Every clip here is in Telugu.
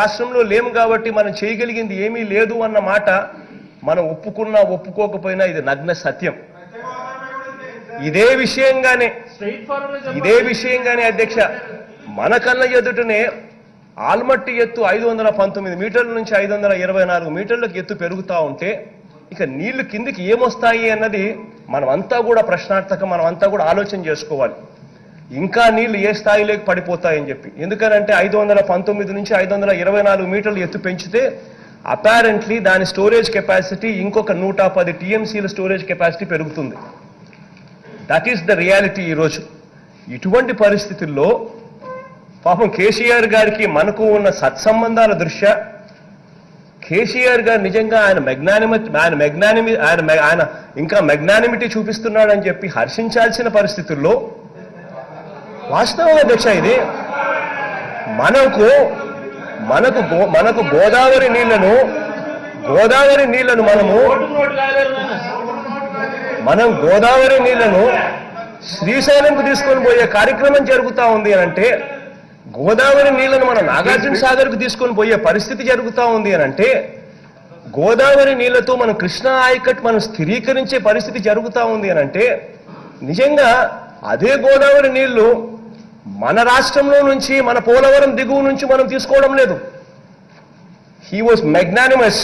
రాష్ట్రంలో లేము కాబట్టి మనం చేయగలిగింది ఏమీ లేదు అన్న మాట మనం ఒప్పుకున్నా ఒప్పుకోకపోయినా ఇది నగ్న సత్యం. ఇదే విషయంగానే అధ్యక్ష మన కళ్ళ ఎదుటనే ఆల్మట్టి ఎత్తు 519 మీటర్ల నుంచి 524 మీటర్లకు ఎత్తు పెరుగుతూ ఉంటే ఇక నీళ్లు కిందికి ఏమొస్తాయి అన్నది మనమంతా కూడా ప్రశ్నార్థకం, మనమంతా కూడా ఆలోచన చేసుకోవాలి. ఇంకా నీళ్లు ఏ స్థాయిలోకి పడిపోతాయని చెప్పి. ఎందుకనంటే 519 నుంచి 524 మీటర్లు ఎత్తు పెంచితే అపారెంట్లీ దాని స్టోరేజ్ కెపాసిటీ ఇంకొక 110 టీఎంసీల స్టోరేజ్ కెపాసిటీ పెరుగుతుంది. That is the reality. ఈరోజు ఇటువంటి పరిస్థితుల్లో పాపం కేసీఆర్ గారికి మనకు ఉన్న సత్సంబంధాల దృష్ట్యా కేసీఆర్ గారు నిజంగా ఆయన ఇంకా మెగ్నానిమిటీ చూపిస్తున్నాడని చెప్పి హర్షించాల్సిన పరిస్థితుల్లో వాస్తవం అధ్యక్ష ఇది మనకు గోదావరి నీళ్లను మనం గోదావరి నీళ్లను శ్రీశైలంకు తీసుకొని పోయే కార్యక్రమం జరుగుతూ ఉంది అని అంటే, గోదావరి నీళ్లను మనం నాగార్జున సాగర్కు తీసుకొని పోయే పరిస్థితి జరుగుతూ ఉంది అని అంటే, గోదావరి నీళ్లతో మనం కృష్ణా ఆయకట్ మనం స్థిరీకరించే పరిస్థితి జరుగుతూ ఉంది అని అంటే, నిజంగా అదే గోదావరి నీళ్లు మన రాష్ట్రంలో నుంచి మన పోలవరం దిగువ నుంచి మనం తీసుకోవడం లేదు. He was magnanimous.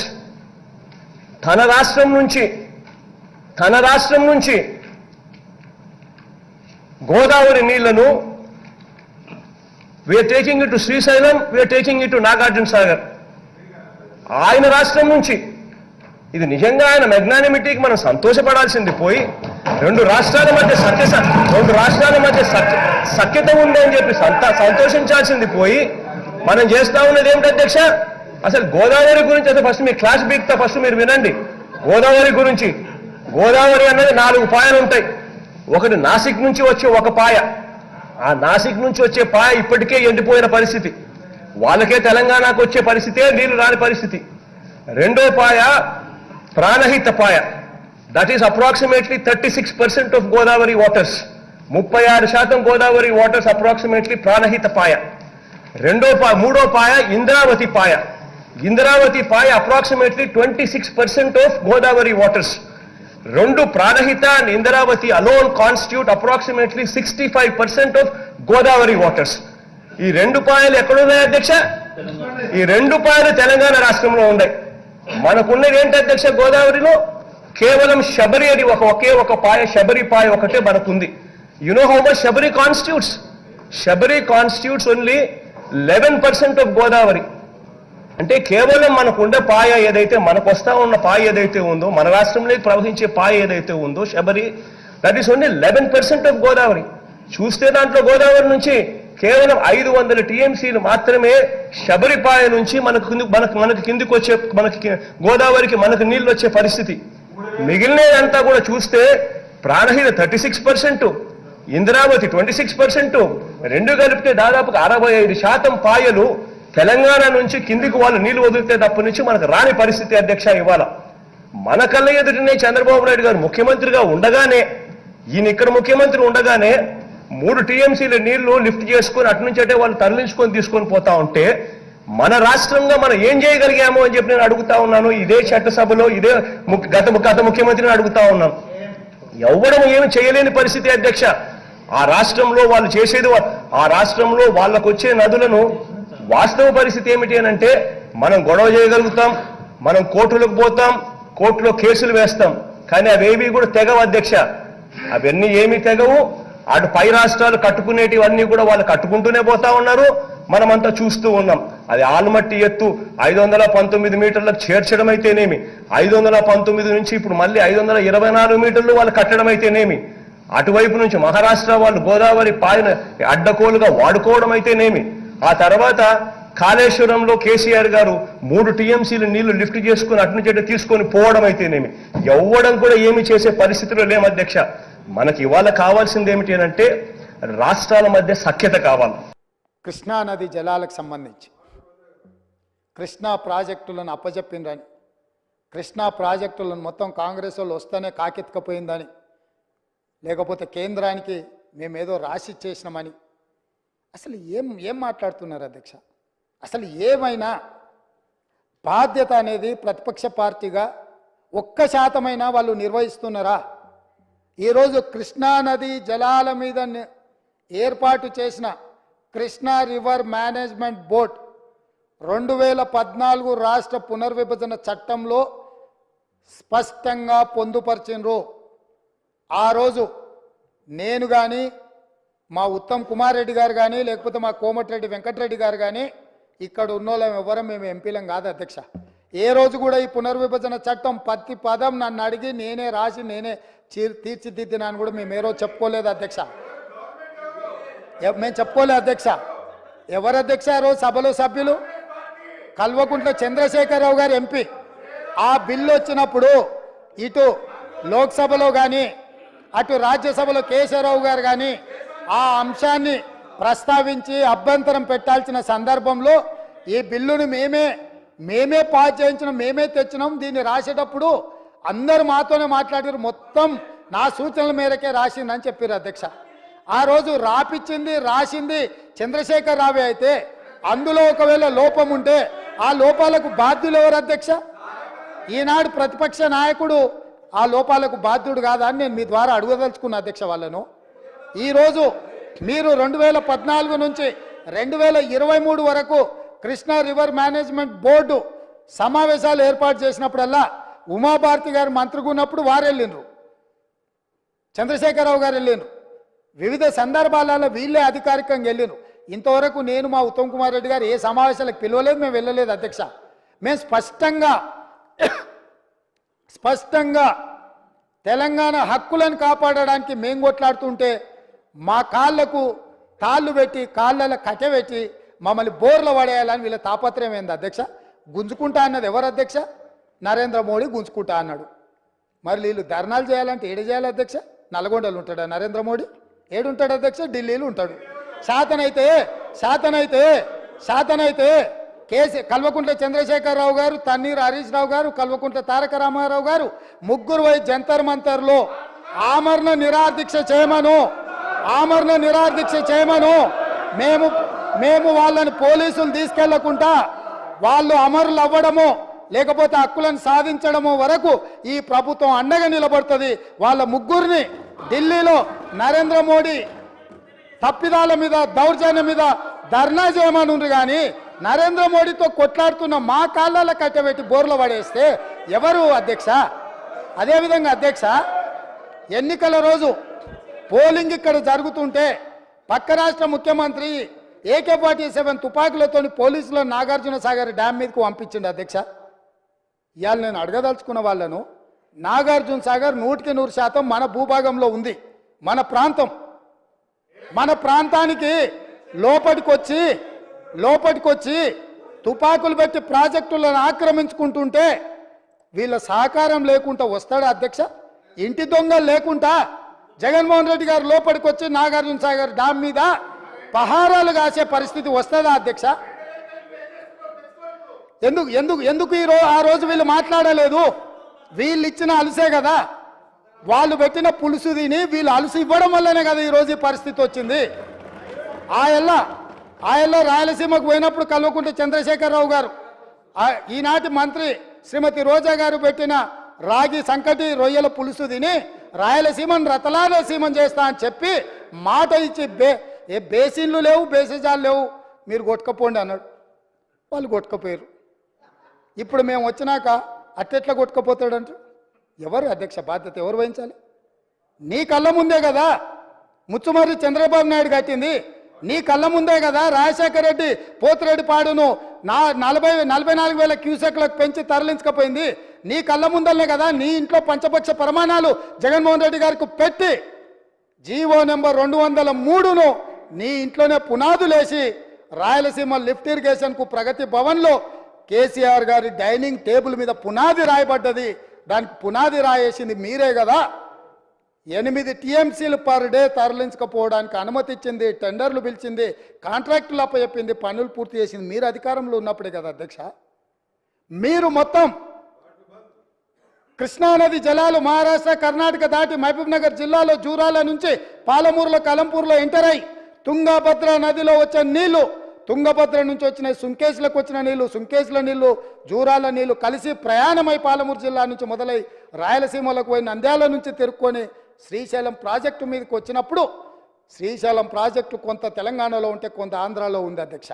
తన రాష్ట్రం నుంచి గోదావరి నీళ్లను we are taking it to Srisailam, we are taking it to Nagarjuna Sagar. ఆయన రాష్ట్రం నుంచి ఇది నిజంగా ఆయన మెగ్నానిమిటీకి మనం సంతోషపడాల్సింది పోయి రెండు రాష్ట్రాల మధ్య సఖ్యత ఉంది అని చెప్పి సంతోషించాల్సింది పోయి మనం చేస్తా ఉన్నది ఏమిటి అధ్యక్ష? అసలు గోదావరి గురించి అసలు ఫస్ట్ మీ క్లాస్ బీక్తా ఫస్ట్ మీరు వినండి. గోదావరి గురించి, గోదావరి అన్నది 4 పాయలు ఉంటాయి. ఒకటి నాసిక్ నుంచి వచ్చే ఒక పాయ, ఆ నాసిక్ నుంచి వచ్చే పాయ ఇప్పటికే ఎండిపోయిన పరిస్థితి, వాళ్ళకే తెలంగాణకు వచ్చే పరిస్థితే నీళ్లు రాని పరిస్థితి. రెండో పాయ ప్రాణహిత పాయ, that is approximately 36% of Godavari waters. 36% Godavari waters approximately Pranahita పాయ. మూడో పాయ ఇంద్రావతి పాయ. ఇంద్రావతి పాయ అప్రాక్సిమేట్లీ 26% ఆఫ్ గోదావరి వాటర్స్. రెండు Pranahita and Indravati alone constitute approximately 65% of Godavari waters. ఈ రెండు పాయలు ఎక్కడున్నాయి అధ్యక్ష? ఈ రెండు పాయలు తెలంగాణ రాష్ట్రంలో ఉన్నాయి. మనకున్నది ఏంటి అధ్యక్ష? గోదావరిలో కేవలం శబరి అని ఒకే ఒక పాయ, శబరి పాయ ఒకటే మనకుంది. You know how much Sabari constitutes? Sabari constitutes only 11% of Godavari. అంటే కేవలం మనకుండే పాయ ఏదైతే, మనకు వస్తా ఉన్న పాయ ఏదైతే ఉందో, మన రాష్ట్రంలోకి ప్రవహించే పాయ ఏదైతే ఉందో Sabari, that is only 11% of Godavari. చూస్తే దాంట్లో గోదావరి నుంచి కేవలం 500 టీఎంసీలు మాత్రమే శబరి పాయ నుంచి మనకు కిందికి వచ్చే, గోదావరికి మనకు నీళ్ళు వచ్చే పరిస్థితి. మిగిలినదంతా కూడా చూస్తే ప్రాణహిత 36%, ఇంద్రావతి 26%, రెండు కలిపితే దాదాపుగా 65% పాయలు తెలంగాణ నుంచి కిందికి వాళ్ళు నీళ్లు వదిలితే తప్ప నుంచి మనకు రాని పరిస్థితి అధ్యక్ష. ఇవాళ మన కళ్ళ ఎదుటనే చంద్రబాబు నాయుడు గారు ముఖ్యమంత్రిగా ఉండగానే, ఈయన ఇక్కడ ముఖ్యమంత్రి ఉండగానే 3 టీఎంసీల నీళ్లు లిఫ్ట్ చేసుకొని అటు నుంచి అంటే వాళ్ళు తరలించుకొని తీసుకొని పోతా ఉంటే, మన రాష్ట్రంగా మనం ఏం చేయగలిగాము అని చెప్పి నేను అడుగుతా ఉన్నాను. ఇదే చట్టసభలో ఇదే గత ముఖ్యమంత్రిని అడుగుతా ఉన్నాను. ఎవ్వడం ఏమి చేయలేని పరిస్థితి అధ్యక్ష. ఆ రాష్ట్రంలో వాళ్ళు చేసేది, ఆ రాష్ట్రంలో వాళ్ళకు వచ్చే నదులను వాస్తవ పరిస్థితి ఏమిటి అని అంటే, మనం గొడవ చేయగలుగుతాం, మనం కోర్టులకు పోతాం, కోర్టులో కేసులు వేస్తాం, కానీ అవేవి కూడా తెగవు అధ్యక్ష. అవన్నీ ఏమీ తెగవు. అటు పై రాష్ట్రాలు కట్టుకునేటివన్నీ కూడా వాళ్ళు కట్టుకుంటూనే పోతా ఉన్నారు, మనమంతా చూస్తూ ఉన్నాం. అది ఆల్మట్టి ఎత్తు 519 మీటర్లకు చేర్చడం అయితేనేమి, 519 నుంచి ఇప్పుడు మళ్ళీ 524 మీటర్లు వాళ్ళు కట్టడం అయితేనేమి, అటువైపు నుంచి మహారాష్ట్ర వాళ్ళు గోదావరి పాయను అడ్డకోలుగా వాడుకోవడం అయితేనేమి, ఆ తర్వాత కాళేశ్వరంలో కేసీఆర్ గారు 3 టీఎంసీలు నీళ్లు లిఫ్ట్ చేసుకుని అటు నుంచి తీసుకొని పోవడం అయితేనేమి, ఎవ్వడం కూడా ఏమి చేసే పరిస్థితిలో లేము అధ్యక్ష. మనకి ఇవాళ కావాల్సింది ఏమిటి అంటే రాష్ట్రాల మధ్య సఖ్యత కావాలి. కృష్ణా నది జలాలకు సంబంధించి కృష్ణా ప్రాజెక్టులను అప్పజెప్పిందని, కృష్ణా ప్రాజెక్టులను మొత్తం కాంగ్రెస్ వాళ్ళు వస్తేనే కాకెత్తుకపోయిందని, లేకపోతే కేంద్రానికి మేమేదో రాసి చేసినామని, అసలు ఏం మాట్లాడుతున్నారు అధ్యక్ష? అసలు ఏమైనా బాధ్యత అనేది ప్రతిపక్ష పార్టీగా 1% వాళ్ళు నిర్వహిస్తున్నారా? ఈరోజు కృష్ణానది జలాల మీద ఏర్పాటు చేసిన కృష్ణా రివర్ మేనేజ్మెంట్ బోర్డ్ 2014 రాష్ట్ర పునర్విభజన చట్టంలో స్పష్టంగా పొందుపరిచినరు. ఆ రోజు నేను కానీ మా ఉత్తమ్ కుమార్ రెడ్డి గారు కానీ లేకపోతే మా కోమటిరెడ్డి వెంకటరెడ్డి గారు కానీ ఇక్కడ ఉన్నోళ్ళం ఎవరం మేము ఎంపీలం కాదు అధ్యక్ష. ఏ రోజు కూడా ఈ పునర్విభజన చట్టం ప్రతి పదం నన్ను అడిగి నేనే రాసి నేనే తీర్చిదిద్దినాను కూడా మేము ఏ రోజు చెప్పుకోలేదు అధ్యక్ష. మేము చెప్పుకోలేదు అధ్యక్ష. ఎవరు అధ్యక్ష ఆ రోజు సభలో సభ్యులు? కల్వకుంట్ల చంద్రశేఖరరావు గారు ఎంపీ. ఆ బిల్లు వచ్చినప్పుడు ఇటు లోక్సభలో కానీ అటు రాజ్యసభలో కేశవరావు గారు కానీ ఆ అంశాన్ని ప్రస్తావించి అభ్యంతరం పెట్టాల్సిన సందర్భంలో ఈ బిల్లును మేమే పాస్ చేయించినాం, మేమే తెచ్చినాం. దీన్ని రాసేటప్పుడు అందరూ మాతోనే మాట్లాడారు, మొత్తం నా సూచనల మేరకే రాసిందని చెప్పారు అధ్యక్ష. ఆ రోజు రాసింది చంద్రశేఖర్ రావే అయితే అందులో ఒకవేళ లోపం ఉంటే ఆ లోపాలకు బాధ్యులు ఎవరు అధ్యక్ష? ఈనాడు ప్రతిపక్ష నాయకుడు ఆ లోపాలకు బాధ్యుడు కాదా అని నేను మీ ద్వారా అడగదలుచుకున్న అధ్యక్ష వాళ్ళను. ఈరోజు మీరు 2014 నుంచి 2023 వరకు కృష్ణా రివర్ మేనేజ్మెంట్ బోర్డు సమావేశాలు ఏర్పాటు చేసినప్పుడల్లా ఉమాభారతి గారు మంత్రిగా ఉన్నప్పుడు వారు వెళ్ళిండ్రు, చంద్రశేఖరరావు గారు వెళ్ళిండ్రు, వివిధ సందర్భాలలో వీళ్ళే అధికారికంగా వెళ్ళిండ్రు. ఇంతవరకు నేను మా ఉత్తమ్ కుమార్ రెడ్డి గారు ఏ సమావేశాలకు పిలవలేదు, మేము వెళ్ళలేదు అధ్యక్ష. మేము స్పష్టంగా తెలంగాణ హక్కులను కాపాడడానికి మేము కొట్లాడుతుంటే మా కాళ్ళకు తాళ్ళు పెట్టి కాళ్ళలో కట్టెపెట్టి మమ్మల్ని బోర్ల పడేయాలని వీళ్ళ తాపత్రయం ఏంది అధ్యక్ష? గుంజుకుంటా అన్నది ఎవరు అధ్యక్ష? నరేంద్ర మోడీ గుంజుకుంటా అన్నాడు. మరి వీళ్ళు ధర్నాలు చేయాలంటే ఏడు చేయాలి అధ్యక్ష? నల్గొండలు ఉంటాడా నరేంద్ర మోడీ? ఏడుంటాడు అధ్యక్ష? ఢిల్లీలో ఉంటాడు. శాతనైతే కల్వకుంట్ల చంద్రశేఖరరావు గారు, తన్నీరు హరీష్ రావు గారు, కల్వకుంట్ల తారక రామారావు గారు ముగ్గురు పోయి జంతర్ మంతర్లో ఆమరణ నిరాదీక్ష చేయమను. మేము వాళ్ళని పోలీసులు తీసుకెళ్లకుండా వాళ్ళు అమరులు అవ్వడము లేకపోతే హక్కులను సాధించడము వరకు ఈ ప్రభుత్వం అండగా నిలబడుతుంది. వాళ్ళ ముగ్గురిని ఢిల్లీలో నరేంద్ర మోడీ తప్పిదాల మీద దౌర్జన్యం మీద ధర్నా చేయమనుండ్రు కానీ నరేంద్ర మోడీతో కొట్లాడుతున్న మా కాళ్ళ కట్టబెట్టి బోర్ల పడేస్తే ఎవరు అధ్యక్ష? అదేవిధంగా అధ్యక్ష, ఎన్నికల రోజు పోలింగ్ ఇక్కడ జరుగుతుంటే పక్క రాష్ట్ర ముఖ్యమంత్రి AK-47 తుపాకులతో పోలీసులు నాగార్జున సాగర్ డ్యామ్ మీదకు పంపించింది అధ్యక్ష. ఇవాళ నేను అడగదలుచుకున్న వాళ్ళను, నాగార్జున సాగర్ 100% మన భూభాగంలో ఉంది, మన ప్రాంతానికి లోపటికొచ్చి తుపాకులు పెట్టి ప్రాజెక్టులను ఆక్రమించుకుంటుంటే వీళ్ళ సహకారం లేకుండా వస్తాడా అధ్యక్ష? ఇంటి దొంగలు లేకుండా జగన్మోహన్ రెడ్డి గారు లోపలికొచ్చి నాగార్జున సాగర్ డ్యామ్ మీద పహారాలు కాసే పరిస్థితి వస్తుందా అధ్యక్ష? ఎందుకు ఆ రోజు వీళ్ళు మాట్లాడలేదు? వీళ్ళు ఇచ్చిన అలుసే కదా, వాళ్ళు పెట్టిన పులుసు తిని వీళ్ళు అలుసు ఇవ్వడం వల్లనే కదా ఈరోజు ఈ పరిస్థితి వచ్చింది. ఆయల్లో రాయలసీమకు పోయినప్పుడు కల్వకుంట్ల చంద్రశేఖరరావు గారు, ఈనాటి మంత్రి శ్రీమతి రోజా గారు పెట్టిన రాగి సంకటి రొయ్యల పులుసు తిని రాయలసీమను రతలాలసీమం చేస్తా అని చెప్పి మాట ఇచ్చి బేసిన్లు లేవు, బేసిజాలు లేవు, మీరు కొట్టుకపోండి అన్నాడు. వాళ్ళు కొట్టుకపోయారు. ఇప్పుడు మేము వచ్చినాక అట్టెట్లా కొట్టుకపోతాడంట? ఎవరు అధ్యక్ష బాధ్యత ఎవరు వహించాలి? నీ కళ్ళ ముందే కదా ముచ్చుమర్రి చంద్రబాబు నాయుడు కట్టింది, నీ కళ్ళ ముందే కదా రాజశేఖర రెడ్డి పోతిరెడ్డి పాడును 44,000 క్యూసెక్లకు పెంచి తరలించకపోయింది, నీ కళ్ళ ముందరనే కదా నీ ఇంట్లో పంచపక్ష ప్రమాణాలు జగన్మోహన్ రెడ్డి గారికి పెట్టి జీవో నెంబర్ 203ను నీ ఇంట్లోనే పునాదులేసి రాయలసీమ లిఫ్ట్ ఇరిగేషన్కు ప్రగతి భవన్లో కేసీఆర్ గారి డైనింగ్ టేబుల్ మీద పునాది రాయబడ్డది. దానికి పునాది రాయేసింది మీరే కదా. 8 TMCలు పర్ డే తరలించకపోవడానికి అనుమతి ఇచ్చింది, టెండర్లు పిలిచింది, కాంట్రాక్టులు అప్పచెప్పింది, పనులు పూర్తి చేసింది మీరు అధికారంలో ఉన్నప్పుడే కదా అధ్యక్ష. మీరు మొత్తం కృష్ణానది జలాలు మహారాష్ట్ర కర్ణాటక దాటి మహబూబ్ నగర్ జిల్లాలో జూరాల నుంచి పాలమూరులో కలంపూర్లో ఎంటర్ అయి తుంగభద్ర నదిలో వచ్చే నీళ్లు తుంగభద్ర నుంచి వచ్చిన సుంకేశ్లకు వచ్చిన నీళ్లు, సుంకేశ్ల నీళ్లు, జూరాల నీళ్లు కలిసి ప్రయాణమై పాలమూరు జిల్లా నుంచి మొదలై రాయలసీమలకు పోయి నంద్యాల నుంచి తిరుక్కొని శ్రీశైలం ప్రాజెక్టు మీదకి వచ్చినప్పుడు శ్రీశైలం ప్రాజెక్టు కొంత తెలంగాణలో ఉంటే కొంత ఆంధ్రాలో ఉంది అధ్యక్ష.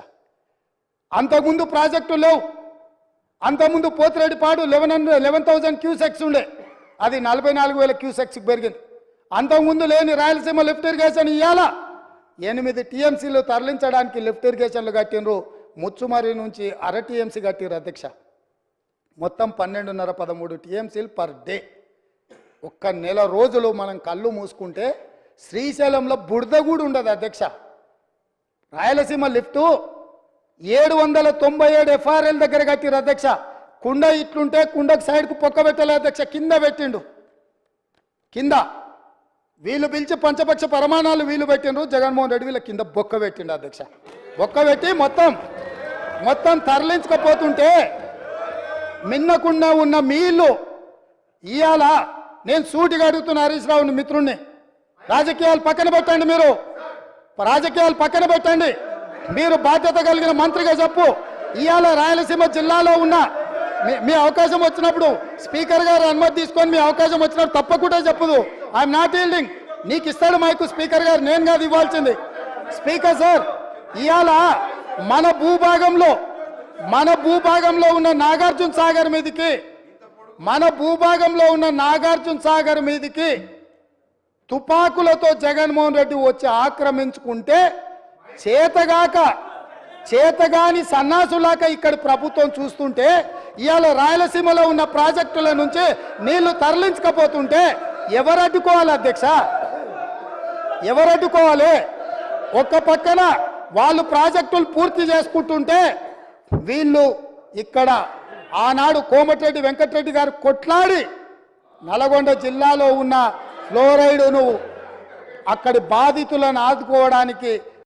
అంతకుముందు ప్రాజెక్టు లేవు. అంతకుముందు పోతిరెడ్డిపాడు 11,000 క్యూసెక్స్ ఉండే, అది 44,000 క్యూసెక్స్కి పెరిగింది. అంతకుముందు లేని రాయలసీమ లిఫ్ట్ ఇరిగేషన్ ఇవాళ 8 టీఎంసీలు తరలించడానికి లిఫ్ట్ ఇరిగేషన్లు కట్టినరు. ముచ్చుమరి నుంచి అర టీఎంసీ కట్టిరు అధ్యక్ష. మొత్తం 12.5-13 టీఎంసీలు పర్ డే. ఒక్క నెల రోజులు మనం కళ్ళు మూసుకుంటే శ్రీశైలంలో బురద కూడా ఉండదు అధ్యక్ష. రాయలసీమ లిఫ్టు 797 ఎఫ్ఆర్ఎల్ దగ్గర కట్టిరు అధ్యక్ష. కుండ ఇట్లుంటే కుండకు సైడ్కు పొక్క పెట్టలే అధ్యక్ష, కింద పెట్టిండు. కింద వీళ్ళు పిలిచి పంచపక్ష ప్రమాణాలు వీళ్ళు పెట్టిండ్రు. జగన్మోహన్ రెడ్డి వీళ్ళ కింద బొక్క పెట్టిండు అధ్యక్ష. బొక్క పెట్టి మొత్తం తరలించకపోతుంటే మిన్నకుండా ఉన్న మీళ్ళు ఇవాళ నేను సూటిగా అడుగుతున్న హరీష్ రావుని మిత్రుణ్ణి, రాజకీయాలు పక్కన పెట్టండి, మీరు రాజకీయాలు పక్కన పెట్టండి, మీరు బాధ్యత కలిగిన మంత్రిగా చెప్పు. ఇవాళ రాయలసీమ జిల్లాలో ఉన్న మీ అవకాశం వచ్చినప్పుడు స్పీకర్ గారు అనుమతి తీసుకొని మీ అవకాశం వచ్చినప్పుడు తప్పకుండా చెప్పదు. I'm not yielding. నీకు ఇస్తాడు మైకు స్పీకర్ గారు, నేను కాదు ఇవ్వాల్సింది. స్పీకర్ సార్, ఇవాళ మన భూభాగంలో ఉన్న నాగార్జున సాగర్ మీదికి తుపాకులతో జగన్మోహన్ రెడ్డి వచ్చి ఆక్రమించుకుంటే చేతగాని సన్నాసులాక ఇక్కడ ప్రభుత్వం చూస్తుంటే ఇవాళ రాయలసీమలో ఉన్న ప్రాజెక్టుల నుంచి నీళ్లు తరలించకపోతుంటే ఎవరు అడ్డుకోవాలి అధ్యక్ష? ఎవరు అడ్డుకోవాలి? ఒక్క పక్కన వాళ్ళు ప్రాజెక్టులు పూర్తి చేసుకుంటుంటే వీళ్ళు ఇక్కడ ఆనాడు కోమటిరెడ్డి వెంకటరెడ్డి గారు కొట్లాడి నల్గొండ జిల్లాలో ఉన్న ఫ్లోరైడును అక్కడి బాధితులను ఆదుకోవడానికి